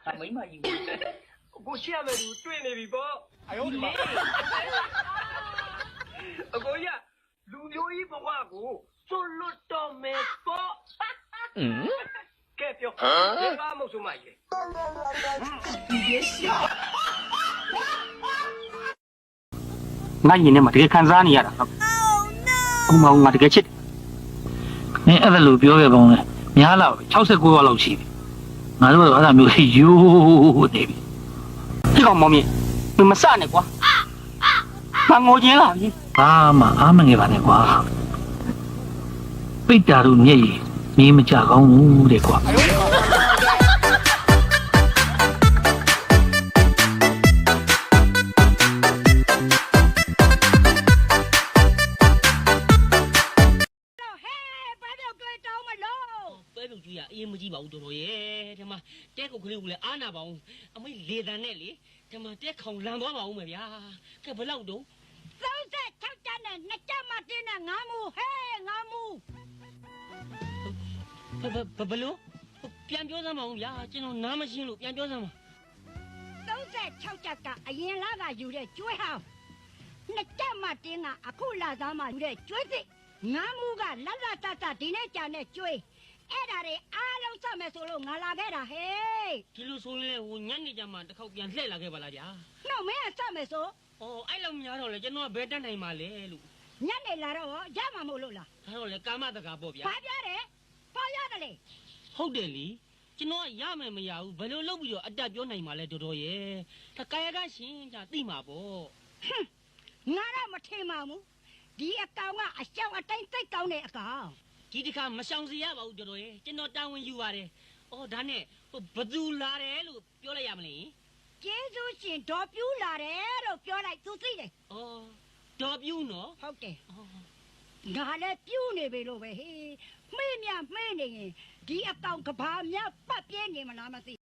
他没嘛有。我下面就对那边包。哎呦我的妈！我呀，路有一不花过，走路到没包。嗯。改表，这个没什么意。你别笑。ငါရင်ထဲမှာတကယ်ခံစားနေရတာဟုတ်အခုမှငါတကယ်ချစ်နင်းအဲ့ဒါလိုပြောခဲ့ပေါင်းလဲများလာ69ရောက်လောက်ရှိပြီငါတို့ကတော့အဲ့ဒါမျိုးယူနေပြီဒီကောင်မောင်မြင့်မမစနဲ့ကွာငါငိုချင်းလာပြီဘာမှအားမငယ်ပါနဲ့ကွာပိတ်တာတို့မျက်ရည်မင်းမကြကောင်းဘူးတဲ့ကွာအေးမကြည့်ပါဘူးတော်တော်ရဲ့ဒီမှာတဲကုတ်ကလေးကိုလည်းအားနာပါအောင်အမေလေတန်နဲ့လေဒီမှာတဲခေါင်လန်သွားပါဦးမယ်ဗျာကဲဘယ်လောက်တုံး36ကျန်းနဲ့2ကျန်းမှတင်းနဲ့ငါမူဟဲငါမူဘလို့ပြန်ပြောစမ်းပါဦးဗျာကျွန်တော်နားမရှင်းလို့ပြန်ပြောစမ်းပါ36ကျပ်ကအရင်လကယူတဲ့ကျွေးဟောင်း2ကျန်းမှတင်းကအခုလသားမှယူတဲ့ကျွေးစစ်ငါမူကလတ်လတ်တတဒီနေ့ကြာနဲ့ကျွေးအဲ့ဒါတွေအားလုံးစမယ်ဆိုလို့ငါလာခဲ့တာဟဲ့ဒီလိုဆိုရင်လေဟိုညနေကြမှာတစ်ခေါက်ပြန်လှည့်လာခဲ့ပါလားဗျာနှုတ်မင်းကစမယ်ဆိုအဲ့လောက်များတော့လေကျွန်တော်ကဘယ်တက်နိုင်မှာလဲလို့ညနေလာတော့ရမှာမို့လို့လားဒါတော့လေကာမတကာပေါ့ဗျာဘာပြောတယ်ဘာရတယ်လေဟုတ်တယ်လीကျွန်တော်ကရမယ်မရဘူးဘယ်လိုလုပ်ပြီးတော့အတက်ပြောနိုင်မှာလဲတော်တော်ရဲ့ဒါကာယကရှင်ဒါသိမှာပေါ့ငါတော့မထင်ပါဘူးဒီအကောင်ကအရှောင်းအတိုင်းသိကောင်းတဲ့အကောင်ဒီတစ်ခါမဆောင်စီရပါဘူးတော်တော်ရဲ့ကျွန်တော်တာဝန်ယူပါတယ်ဒါနဲ့ဘသူလာတယ်လို့ပြောလိုက်ရမလဲကျေးဇူးရှင်ဒေါ်ပြူးလာတယ်လို့ပြောလိုက်သူသိတယ်ဒေါ်ပြူးနော်ဟုတ်တယ်ငါလည်းပြူးနေပြီလို့ပဲဟေးမှေးမြမှေးနေရင်ဒီအကောင်ကဘာမြပတ်ပြင်းနေမလားမသိ